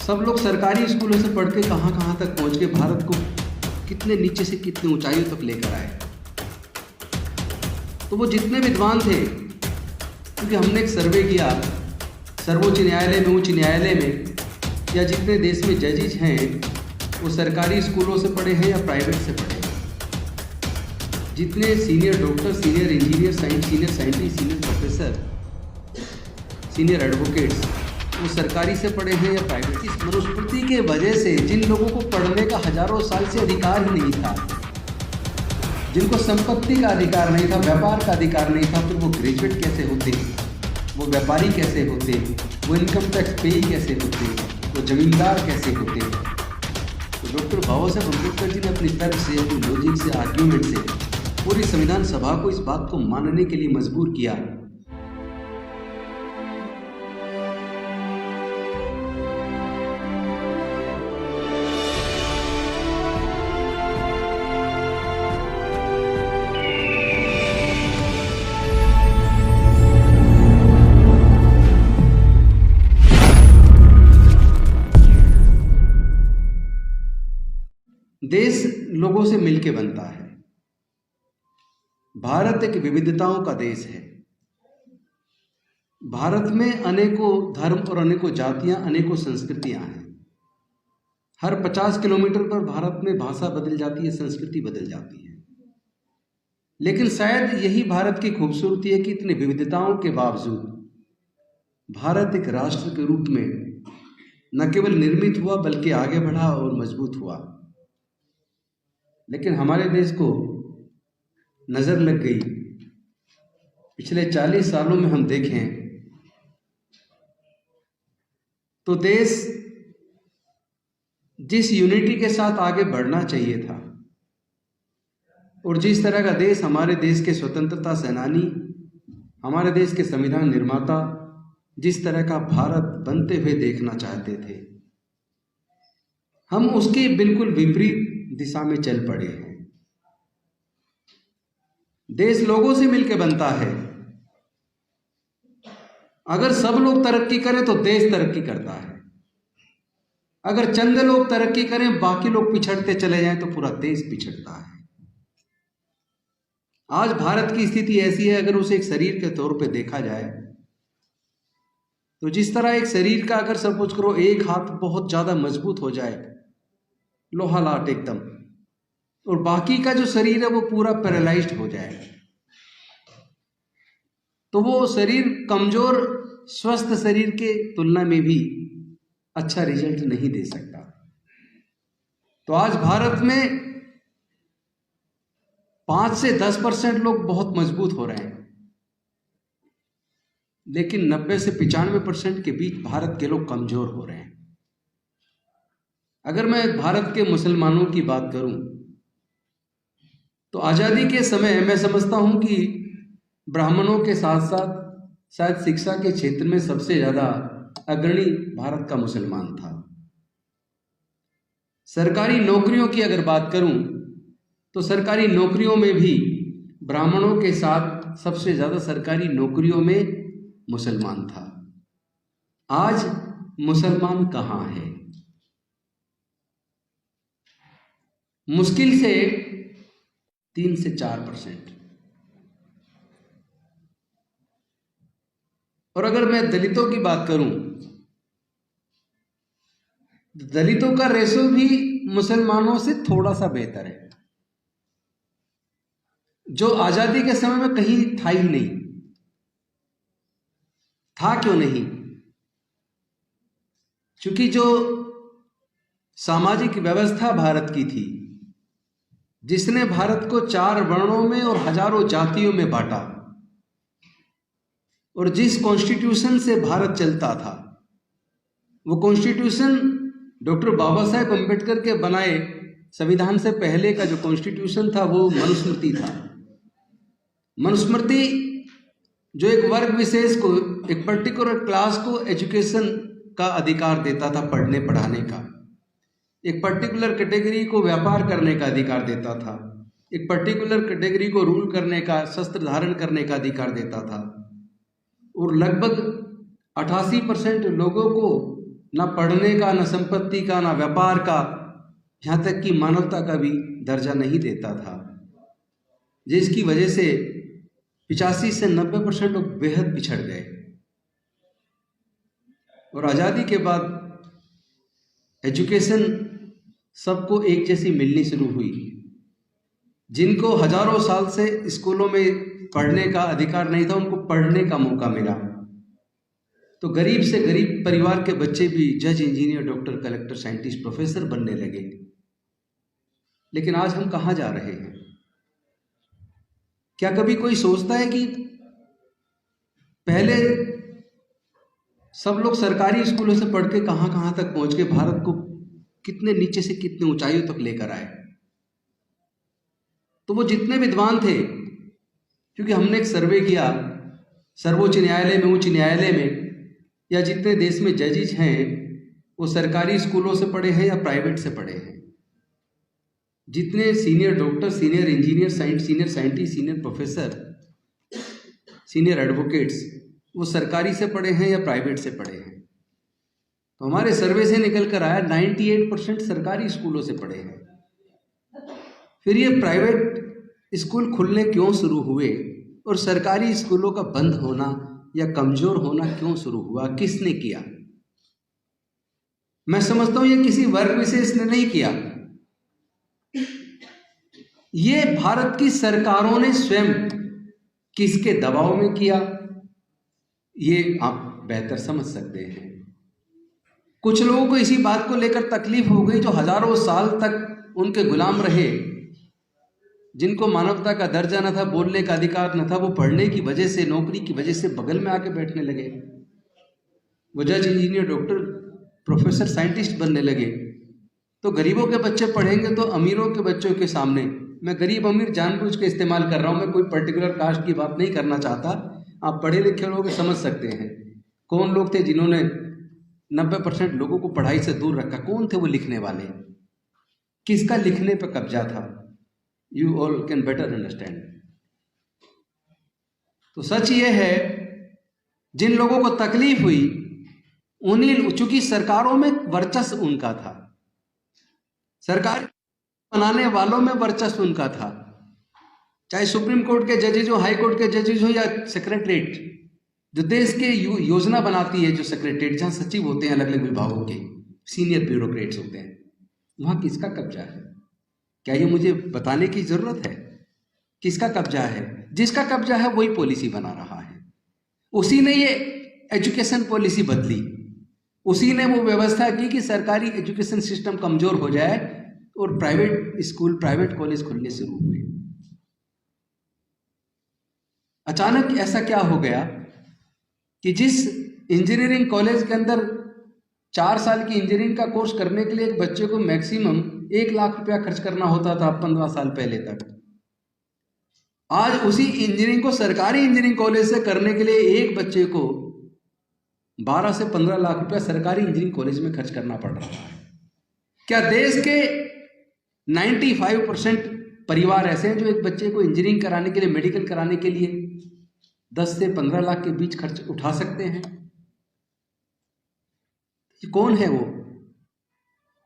सब लोग सरकारी स्कूलों से पढ़ के कहाँ कहाँ तक पहुँच के भारत को कितने नीचे से कितनी ऊंचाइयों तक लेकर आए। तो वो जितने विद्वान थे, क्योंकि हमने एक सर्वे किया सर्वोच्च न्यायालय में, उच्च न्यायालय में, या जितने देश में जजेज हैं वो सरकारी स्कूलों से पढ़े हैं या प्राइवेट से पढ़े हैं। जितने senior doctor, senior engineer, senior scientist, senior professor, senior advocates वो सरकारी से पढ़े हैं या प्राइवेट। इस मनुस्मृति के वजह से जिन लोगों को पढ़ने का हजारों साल से अधिकार ही नहीं था, जिनको संपत्ति का अधिकार नहीं था, व्यापार का अधिकार नहीं था, फिर वो ग्रेजुएट कैसे होते, वो व्यापारी कैसे होते, वो इनकम टैक्स पेई कैसे होते, वो जमींदार कैसे होते। तो डॉक्टर बाबा साहब अम्बेडकर जी ने अपनी तर्क से, अपनी लॉजिक से, आर्ग्यूमेंट से पूरी संविधान सभा को इस बात को मानने के लिए मजबूर किया। देश लोगों से मिलके बनता है। भारत एक विविधताओं का देश है। भारत में अनेकों धर्म और अनेकों जातियां, अनेकों संस्कृतियां हैं। हर 50 किलोमीटर पर भारत में भाषा बदल जाती है, संस्कृति बदल जाती है। लेकिन शायद यही भारत की खूबसूरती है कि इतनी विविधताओं के बावजूद भारत एक राष्ट्र के रूप में न केवल निर्मित हुआ बल्कि आगे बढ़ा और मजबूत हुआ। लेकिन हमारे देश को नजर लग गई, पिछले 40 सालों में हम देखें तो देश जिस यूनिटी के साथ आगे बढ़ना चाहिए था और जिस तरह का देश हमारे देश के स्वतंत्रता सेनानी, हमारे देश के संविधान निर्माता जिस तरह का भारत बनते हुए देखना चाहते थे, हम उसकी बिल्कुल विपरीत दिशा में चल पड़े हैं। देश लोगों से मिलकर बनता है। अगर सब लोग तरक्की करें तो देश तरक्की करता है। अगर चंद लोग तरक्की करें, बाकी लोग पिछड़ते चले जाएं तो पूरा देश पिछड़ता है। आज भारत की स्थिति ऐसी है, अगर उसे एक शरीर के तौर पे देखा जाए तो जिस तरह एक शरीर का अगर सपोज करो एक हाथ बहुत ज्यादा मजबूत हो जाए, लोहा लाट एकदम, और बाकी का जो शरीर है वो पूरा पैरालाइज्ड हो जाए, तो वो शरीर कमजोर स्वस्थ शरीर के तुलना में भी अच्छा रिजल्ट नहीं दे सकता। तो आज भारत में 5 से 10% लोग बहुत मजबूत हो रहे हैं, लेकिन 90 से 95% के बीच भारत के लोग कमजोर हो रहे हैं। अगर मैं भारत के मुसलमानों की बात करूं तो आज़ादी के समय मैं समझता हूं कि ब्राह्मणों के साथ साथ शायद शिक्षा के क्षेत्र में सबसे ज़्यादा अग्रणी भारत का मुसलमान था। सरकारी नौकरियों की अगर बात करूं तो सरकारी नौकरियों में भी ब्राह्मणों के साथ सबसे ज़्यादा सरकारी नौकरियों में मुसलमान था। आज मुसलमान कहाँ है? मुश्किल से 3 से 4%। और अगर मैं दलितों की बात करूं, दलितों का रेशो भी मुसलमानों से थोड़ा सा बेहतर है, जो आजादी के समय में कहीं था ही नहीं। था क्यों नहीं? क्योंकि जो सामाजिक व्यवस्था भारत की थी, जिसने भारत को 4 वर्णों में और हजारों जातियों में बांटा, और जिस कॉन्स्टिट्यूशन से भारत चलता था, वो कॉन्स्टिट्यूशन डॉक्टर बाबा साहेब अम्बेडकर के बनाए संविधान से पहले का जो कॉन्स्टिट्यूशन था वो मनुस्मृति था। मनुस्मृति जो एक वर्ग विशेष को, एक पर्टिकुलर क्लास को एजुकेशन का अधिकार देता था, पढ़ने पढ़ाने का, एक पर्टिकुलर कैटेगरी को व्यापार करने का अधिकार देता था, एक पर्टिकुलर कैटेगरी को रूल करने का, शस्त्र धारण करने का अधिकार देता था, और लगभग 88% लोगों को ना पढ़ने का, ना संपत्ति का, ना व्यापार का, यहाँ तक कि मानवता का भी दर्जा नहीं देता था, जिसकी वजह से 85 से 90% लोग बेहद पिछड़ गए। और आज़ादी के बाद एजुकेशन सबको एक जैसी मिलनी शुरू हुई। जिनको हजारों साल से स्कूलों में पढ़ने का अधिकार नहीं था, उनको पढ़ने का मौका मिला। तो गरीब से गरीब परिवार के बच्चे भी जज, engineer, doctor, collector, scientist, professor बनने लगे। लेकिन आज हम कहाँ जा रहे हैं? क्या कभी कोई सोचता है कि पहले सब लोग सरकारी स्कूलों से पढ़ के कहाँ कहाँ तक पहुंच के भारत को कितने नीचे से कितने ऊंचाइयों तक लेकर आए? तो वो जितने विद्वान थे, क्योंकि हमने एक सर्वे किया सर्वोच्च न्यायालय में, उच्च न्यायालय में, या जितने देश में जजेज हैं वो सरकारी स्कूलों से पढ़े हैं या प्राइवेट से पढ़े हैं। जितने senior doctor, senior engineer, senior scientist, senior professor, senior advocates, वो सरकारी से पढ़े हैं या प्राइवेट से पढ़े हैं। तो हमारे सर्वे से निकल कर आया 98% सरकारी स्कूलों से पढ़े हैं। फिर ये प्राइवेट स्कूल खुलने क्यों शुरू हुए और सरकारी स्कूलों का बंद होना या कमजोर होना क्यों शुरू हुआ? किसने किया? मैं समझता हूं ये किसी वर्ग विशेष ने नहीं किया, ये भारत की सरकारों ने स्वयं किसके दबाव में किया, ये आप बेहतर समझ सकते हैं। कुछ लोगों को इसी बात को लेकर तकलीफ हो गई जो हजारों साल तक उनके गुलाम रहे, जिनको मानवता का दर्जा न था, बोलने का अधिकार न था, वो पढ़ने की वजह से, नौकरी की वजह से बगल में आके बैठने लगे। वो जज, इंजीनियर, डॉक्टर, प्रोफेसर, साइंटिस्ट बनने लगे। तो गरीबों के बच्चे पढ़ेंगे तो अमीरों के बच्चों के सामने, मैं गरीब अमीर जानबूझ के इस्तेमाल कर रहा हूँ, मैं कोई पर्टिकुलर कास्ट की बात नहीं करना चाहता, आप पढ़े लिखे लोग समझ सकते हैं कौन लोग थे जिन्होंने 90% लोगों को पढ़ाई से दूर रखा। कौन थे वो लिखने वाले? किसका लिखने पर कब्जा था? You all can better understand. तो सच ये है, जिन लोगों को तकलीफ हुई उन्हीं, चूंकि सरकारों में वर्चस्व उनका था, सरकार बनाने वालों में वर्चस्व उनका था, चाहे सुप्रीम कोर्ट के जजेज हो, हाई कोर्ट के जजेज हो, या सेक्रेटरीट जो देश के योजना बनाती है, जो सेक्रेटरीट जहां सचिव होते हैं अलग अलग विभागों के, सीनियर ब्यूरोक्रेट्स होते हैं, वहां किसका कब्जा है? क्या ये मुझे बताने की जरूरत है? किसका कब्जा है? जिसका कब्जा है वही पॉलिसी बना रहा है। उसी ने ये एजुकेशन पॉलिसी बदली, उसी ने वो व्यवस्था की कि सरकारी एजुकेशन सिस्टम कमजोर हो जाए और प्राइवेट स्कूल, प्राइवेट कॉलेज खुलने शुरू हुए। अचानक ऐसा क्या हो गया कि जिस इंजीनियरिंग कॉलेज के अंदर 4 साल की इंजीनियरिंग का कोर्स करने के लिए एक बच्चे को मैक्सिमम 1 लाख रुपया खर्च करना होता था 15 साल पहले तक, आज उसी इंजीनियरिंग को सरकारी इंजीनियरिंग कॉलेज से करने के लिए एक बच्चे को 12 से 15 लाख रुपया सरकारी इंजीनियरिंग कॉलेज में खर्च करना पड़ रहा है। क्या देश के 95% परिवार ऐसे हैं जो एक बच्चे को इंजीनियरिंग कराने के लिए, मेडिकल कराने के लिए 10 से 15 लाख के बीच खर्च उठा सकते हैं? कौन है वो?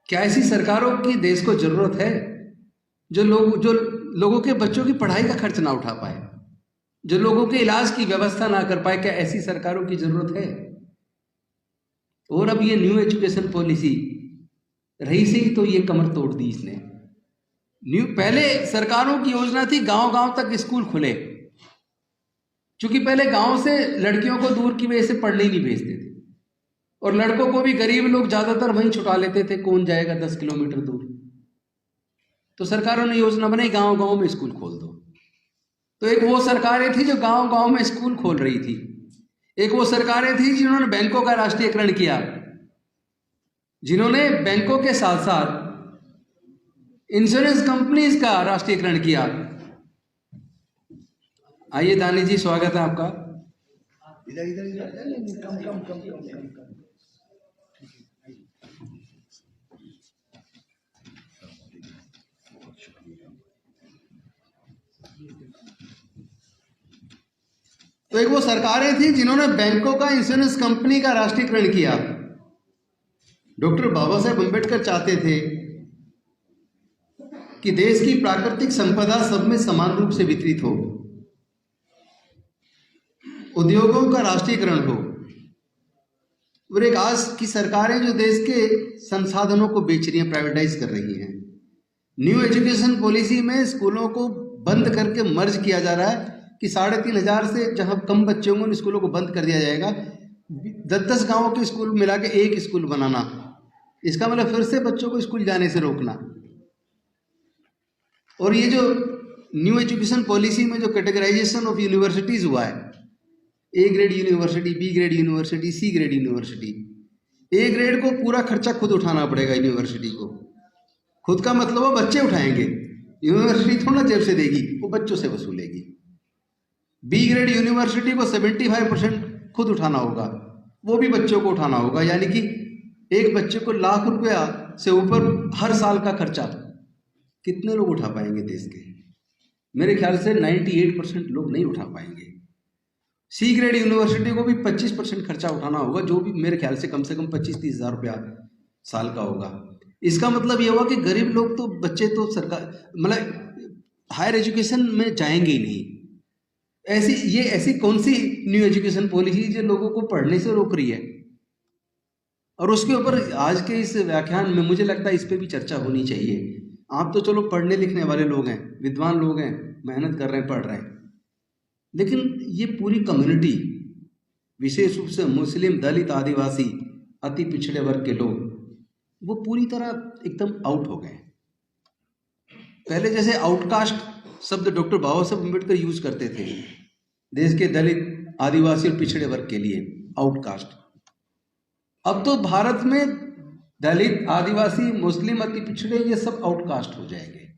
क्या ऐसी सरकारों की देश को जरूरत है जो लोगों के बच्चों की पढ़ाई का खर्च ना उठा पाए, जो लोगों के इलाज की व्यवस्था ना कर पाए? क्या ऐसी सरकारों की जरूरत है? और अब ये न्यू एजुकेशन पॉलिसी रही से ही तो ये कमर तोड़ दी इसने। पहले सरकारों की योजना थी गांव गांव तक स्कूल खुले, क्योंकि पहले गांव से लड़कियों को दूर की वजह से पढ़ने ही नहीं भेजते थे, और लड़कों को भी गरीब लोग ज्यादातर वहीं छुटा लेते थे, कौन जाएगा 10 किलोमीटर दूर। तो सरकारों ने योजना बनाई गांव गांव में स्कूल खोल दो। तो एक वो सरकारें थी जो गांव गांव में स्कूल खोल रही थी, एक वो सरकारें थी जिन्होंने बैंकों का राष्ट्रीयकरण किया, जिन्होंने बैंकों के साथ साथ इंश्योरेंस कंपनीज का राष्ट्रीयकरण किया। आइए दानी जी, स्वागत है आपका। इधर इधर इधर कम कम कम कम कम। तो एक वो सरकारें थी जिन्होंने बैंकों का, इंश्योरेंस कंपनी का राष्ट्रीयकरण किया, डॉक्टर बाबा साहेब अम्बेडकर चाहते थे कि देश की प्राकृतिक संपदा सब में समान रूप से वितरित हो, उद्योगों का राष्ट्रीयकरण हो। और एक आज की सरकारें जो देश के संसाधनों को बेच रही हैं, प्राइवेटाइज कर रही हैं। न्यू एजुकेशन पॉलिसी में स्कूलों को बंद करके मर्ज किया जा रहा है कि 3,500 से जहां कम बच्चे होंगे उन स्कूलों को बंद कर दिया जाएगा। 10-10 गांवों के स्कूल मिला के एक स्कूल बनाना, इसका मतलब फिर से बच्चों को स्कूल जाने से रोकना। और ये जो न्यू एजुकेशन पॉलिसी में जो कैटेगराइजेशन ऑफ यूनिवर्सिटीज हुआ है, A grade university, B grade university, C grade university. A grade को पूरा खर्चा खुद उठाना पड़ेगा यूनिवर्सिटी को। खुद का मतलब वो बच्चे उठाएंगे, यूनिवर्सिटी थोड़ा जेब से देगी, वो बच्चों से वसूलेगी। बी ग्रेड यूनिवर्सिटी को 75% खुद उठाना होगा, वो भी बच्चों को उठाना होगा। यानी कि एक बच्चे को ₹1,00,000 से ऊपर हर साल का खर्चा कितने लोग उठा पाएंगे देश के? मेरे ख्याल से 98% लोग नहीं उठा पाएंगे। सी ग्रेड यूनिवर्सिटी को भी 25% खर्चा उठाना होगा, जो भी मेरे ख्याल से कम 25-30 हज़ार रुपया साल का होगा। इसका मतलब ये हुआ कि गरीब लोग तो बच्चे तो सरकार मतलब हायर एजुकेशन में जाएंगे ही नहीं। ऐसी कौन सी न्यू एजुकेशन पॉलिसी जो लोगों को पढ़ने से रोक रही है? और उसके ऊपर आज के इस व्याख्यान में मुझे लगता है इस पे भी चर्चा होनी चाहिए। आप तो चलो पढ़ने लिखने वाले लोग हैं, विद्वान लोग हैं, मेहनत कर रहे हैं, पढ़ रहे हैं, लेकिन ये पूरी कम्युनिटी, विशेष रूप से मुस्लिम, दलित, आदिवासी, अति पिछड़े वर्ग के लोग, वो पूरी तरह एकदम आउट हो गए। पहले जैसे आउटकास्ट शब्द डॉक्टर बाबा साहब अम्बेडकर यूज करते थे देश के दलित, आदिवासी और पिछड़े वर्ग के लिए, आउटकास्ट। अब तो भारत में दलित, आदिवासी, मुस्लिम, अति पिछड़े, ये सब आउटकास्ट हो जाएंगे।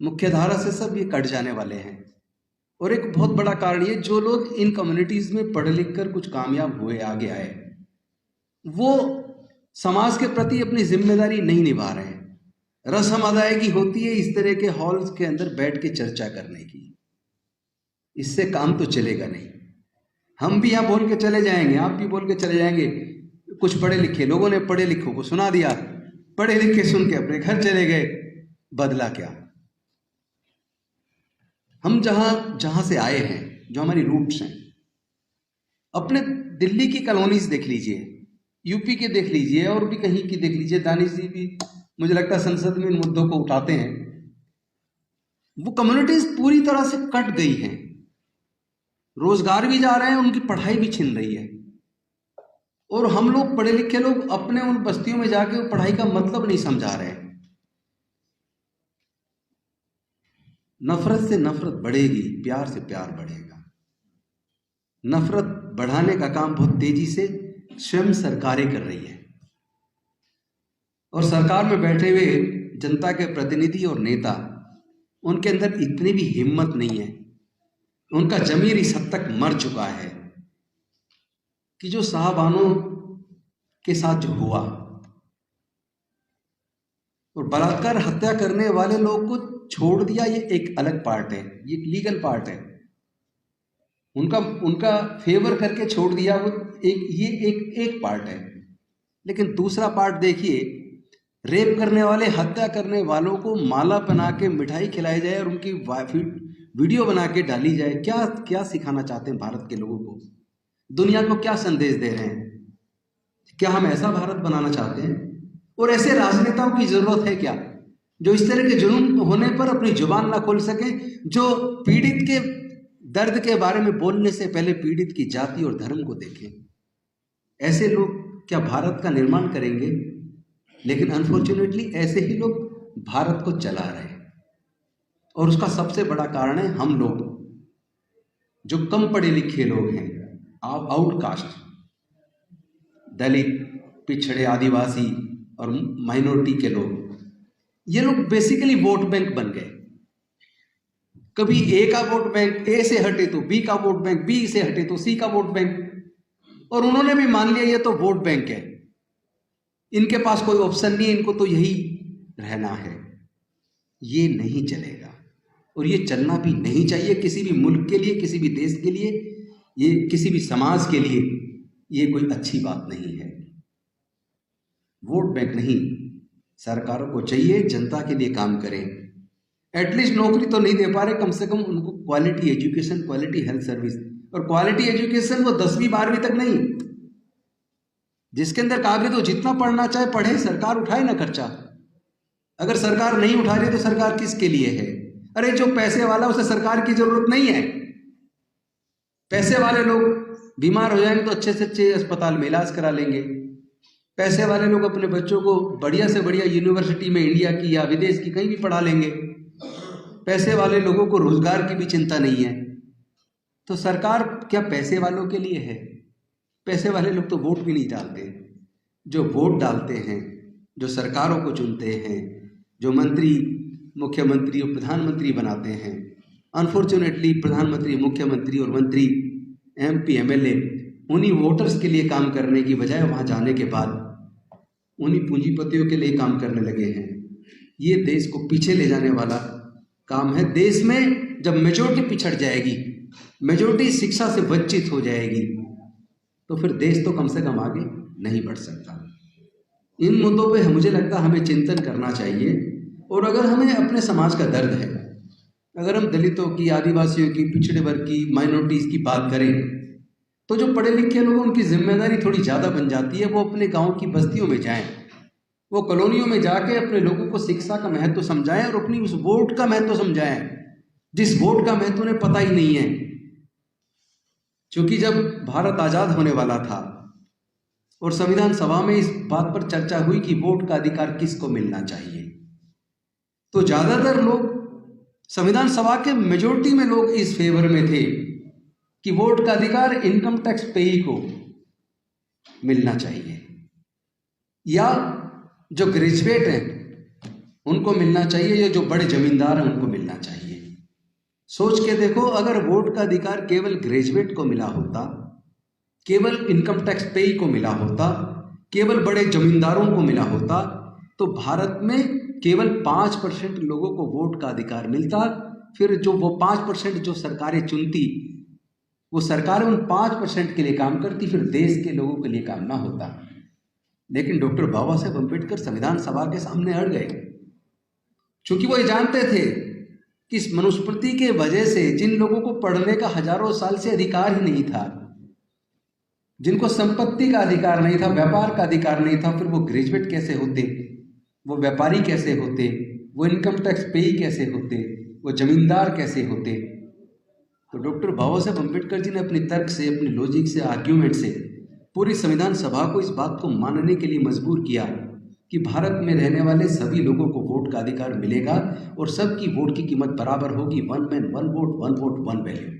मुख्यधारा से सब ये कट जाने वाले हैं। और एक बहुत बड़ा कारण ये, जो लोग इन कम्युनिटीज में पढ़ लिख कर कुछ कामयाब हुए, आगे आए, वो समाज के प्रति अपनी जिम्मेदारी नहीं निभा रहे हैं। रस्म अदायगी होती है इस तरह के हॉल्स के अंदर बैठ के चर्चा करने की, इससे काम तो चलेगा नहीं। हम भी यहाँ बोल के चले जाएंगे, आप भी बोल के चले जाएंगे, कुछ पढ़े लिखे लोगों ने पढ़े लिखों को सुना दिया, पढ़े लिखे सुन के अपने घर चले गए, बदला क्या? हम जहां से आए हैं, जो हमारी रूट्स हैं, अपने दिल्ली की कॉलोनीज देख लीजिए, यूपी के देख लीजिए, और भी कहीं की देख लीजिए। दानिश जी भी मुझे लगता है संसद में इन मुद्दों को उठाते हैं। वो कम्युनिटीज पूरी तरह से कट गई हैं, रोजगार भी जा रहे हैं, उनकी पढ़ाई भी छिन रही है। और हम लोग पढ़े लिखे लोग अपने उन बस्तियों में जाके पढ़ाई का मतलब नहीं समझा रहे हैं। नफरत से नफरत बढ़ेगी, प्यार से प्यार बढ़ेगा। नफरत बढ़ाने का काम बहुत तेजी से स्वयं सरकारें कर रही है, और सरकार में बैठे हुए जनता के प्रतिनिधि और नेता, उनके अंदर इतनी भी हिम्मत नहीं है, उनका जमीर इस हद तक मर चुका है कि जो साहबानों के साथ जो हुआ, और बलात्कार हत्या करने वाले लोग को छोड़ दिया, ये एक अलग पार्ट है, ये लीगल पार्ट है, उनका फेवर करके छोड़ दिया, वो एक पार्ट है। लेकिन दूसरा पार्ट देखिए, रेप करने वाले, हत्या करने वालों को माला पहना के मिठाई खिलाई जाए और उनकी वीडियो बना के डाली जाए। क्या क्या सिखाना चाहते हैं भारत के लोगों को? दुनिया को क्या संदेश दे रहे हैं? क्या हम ऐसा भारत बनाना चाहते हैं? और ऐसे राजनेताओं की जरूरत है क्या, जो इस तरह के जुल्म होने पर अपनी जुबान ना खोल सके, जो पीड़ित के दर्द के बारे में बोलने से पहले पीड़ित की जाति और धर्म को देखें? ऐसे लोग क्या भारत का निर्माण करेंगे? लेकिन अनफॉर्चुनेटली ऐसे ही लोग भारत को चला रहे हैं, और उसका सबसे बड़ा कारण है हम लोग, जो कम पढ़े लिखे लोग हैं, आउटकास्ट, दलित, पिछड़े, आदिवासी और माइनॉरिटी के लोग। ये लोग बेसिकली वोट बैंक बन गए। कभी ए का वोट बैंक ए से हटे तो बी का वोट बैंक, बी से हटे तो सी का वोट बैंक, और उन्होंने भी मान लिया ये तो वोट बैंक है, इनके पास कोई ऑप्शन नहीं है, इनको तो यही रहना है। ये नहीं चलेगा, और ये चलना भी नहीं चाहिए किसी भी मुल्क के लिए, किसी भी देश के लिए, ये किसी भी समाज के लिए ये कोई अच्छी बात नहीं है। वोट बैंक नहीं, सरकारों को चाहिए जनता के लिए काम करें। एटलीस्ट नौकरी तो नहीं दे पा रहे, कम से कम उनको quality education, quality health service, और क्वालिटी एजुकेशन वो 10वीं 12वीं तक नहीं, जिसके अंदर काबिलियत हो जितना पढ़ना चाहे पढ़े, सरकार उठाए ना खर्चा। अगर सरकार नहीं उठा रही तो सरकार किसके लिए है? अरे जो पैसे वाला उसे सरकार की जरूरत नहीं है। पैसे वाले लोग बीमार हो जाएंगे तो अच्छे से अच्छे अस्पताल में इलाज करा लेंगे। पैसे वाले लोग अपने बच्चों को बढ़िया से बढ़िया यूनिवर्सिटी में इंडिया की या विदेश की कहीं भी पढ़ा लेंगे। पैसे वाले लोगों को रोजगार की भी चिंता नहीं है। तो सरकार क्या पैसे वालों के लिए है? पैसे वाले लोग तो वोट भी नहीं डालते। जो वोट डालते हैं, जो सरकारों को चुनते हैं, जो मंत्री, मुख्यमंत्री और प्रधानमंत्री बनाते हैं, अनफॉर्चुनेटली प्रधानमंत्री, मुख्यमंत्री और मंत्री, MP, MLA उन्हीं वोटर्स के लिए काम करने की बजाय वहाँ जाने के बाद उन्हीं पूंजीपतियों के लिए काम करने लगे हैं। ये देश को पीछे ले जाने वाला काम है। देश में जब मेजोरिटी पिछड़ जाएगी, मेजोरिटी शिक्षा से वंचित हो जाएगी, तो फिर देश तो कम से कम आगे नहीं बढ़ सकता। इन मुद्दों पे मुझे लगता है हमें चिंतन करना चाहिए। और अगर हमें अपने समाज का दर्द है, अगर हम दलितों की, आदिवासियों की, पिछड़े वर्ग की, माइनॉरिटीज़ की बात करें, तो जो पढ़े लिखे लोग, उनकी जिम्मेदारी थोड़ी ज़्यादा बन जाती है। वो अपने गांव की बस्तियों में जाएं, वो कॉलोनियों में जाके अपने लोगों को शिक्षा का महत्व समझाएं और अपनी उस वोट का महत्व समझाएं, जिस वोट का महत्व उन्हें पता ही नहीं है। क्योंकि जब भारत आज़ाद होने वाला था और संविधान सभा में इस बात पर चर्चा हुई कि वोट का अधिकार किसको मिलना चाहिए, तो ज़्यादातर लोग, संविधान सभा के मेजोरिटी में लोग इस फेवर में थे कि वोट का अधिकार इनकम टैक्स पेई को मिलना चाहिए, या जो ग्रेजुएट हैं उनको मिलना चाहिए, या जो बड़े जमींदार हैं उनको मिलना चाहिए। सोच के देखो, अगर वोट का अधिकार केवल ग्रेजुएट को मिला होता, केवल इनकम टैक्स पेई को मिला होता, केवल बड़े जमींदारों को मिला होता, तो भारत में केवल 5% लोगों को वोट का अधिकार मिलता। फिर जो वो 5% जो सरकारें चुनती, वो सरकारें उन 5% के लिए काम करती, फिर देश के लोगों के लिए काम ना होता। लेकिन डॉक्टर बाबा साहेब अम्बेडकर संविधान सभा के सामने अड़ गए, क्योंकि वो ये जानते थे कि इस मनुस्मृति के वजह से जिन लोगों को पढ़ने का हजारों साल से अधिकार ही नहीं था, जिनको संपत्ति का अधिकार नहीं था, व्यापार का अधिकार नहीं था, फिर वो ग्रेजुएट कैसे होते, वो व्यापारी कैसे होते, वो इनकम टैक्स पेई कैसे होते, वो जमींदार कैसे होते। तो डॉक्टर बाबा साहेब अम्बेडकर जी ने अपने तर्क से, अपने लॉजिक से, आर्ग्यूमेंट से पूरी संविधान सभा को इस बात को मानने के लिए मजबूर किया कि भारत में रहने वाले सभी लोगों को वोट का अधिकार मिलेगा और सबकी वोट की कीमत बराबर होगी। 1 man 1 vote, 1 vote 1 value.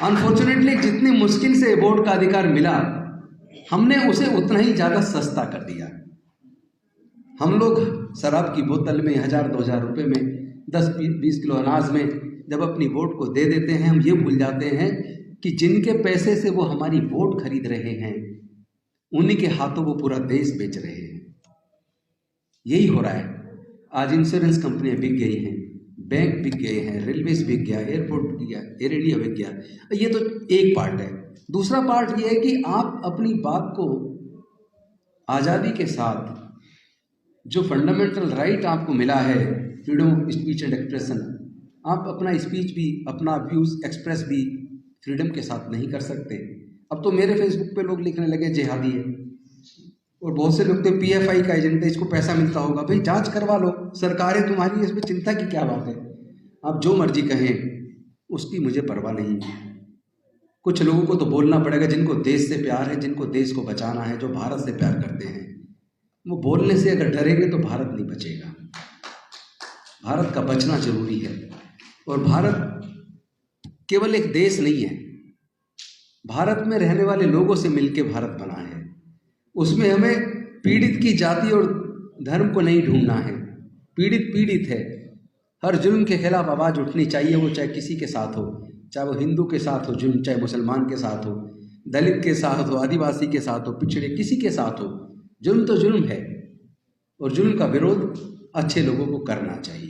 Unfortunately जितनी मुश्किल से वोट का अधिकार मिला, हमने उसे उतना ही ज़्यादा सस्ता कर दिया। हम लोग शराब की बोतल में 1000-2000 रुपये में, 10-20 किलो अनाज में जब अपनी वोट को दे देते हैं, हम ये भूल जाते हैं कि जिनके पैसे से वो हमारी वोट खरीद रहे हैं, उन्हीं के हाथों वो पूरा देश बेच रहे हैं। यही हो रहा है। आज इंश्योरेंस कंपनियां बिक गई हैं, बैंक बिक गए हैं, रेलवेज बिक गया, एयरपोर्ट बिक गया, एयर इंडिया बिक गया। ये तो एक पार्ट है। दूसरा पार्ट ये है कि आप अपनी बात को आज़ादी के साथ, जो फंडामेंटल राइट आपको मिला है, freedom of speech and expression, आप अपना स्पीच भी, अपना व्यूज़ एक्सप्रेस भी फ्रीडम के साथ नहीं कर सकते। अब तो मेरे फेसबुक पे लोग लिखने लगे जिहादी है, और बहुत से लोग तो PFI का एजेंट है, इसको पैसा मिलता होगा। भाई जांच करवा लो, सरकारें तुम्हारी, इसमें चिंता की क्या बात है? आप जो मर्जी कहें, उसकी मुझे परवाह नहीं। कुछ लोगों को तो बोलना पड़ेगा, जिनको देश से प्यार है, जिनको देश को बचाना है, जो भारत से प्यार करते हैं, वो बोलने से अगर डरेंगे तो भारत नहीं बचेगा। भारत का बचना जरूरी है। और भारत केवल एक देश नहीं है, भारत में रहने वाले लोगों से मिलके भारत बना है। उसमें हमें पीड़ित की जाति और धर्म को नहीं ढूंढना है। पीड़ित पीड़ित है। हर जुल्म के खिलाफ आवाज़ उठनी चाहिए, वो चाहे किसी के साथ हो, चाहे वो हिंदू के साथ हो जुल्म, चाहे मुसलमान के साथ हो, दलित के साथ हो, आदिवासी के साथ हो, पिछड़े किसी के साथ हो। जुल्म तो जुल्म है, और जुल्म का विरोध अच्छे लोगों को करना चाहिए।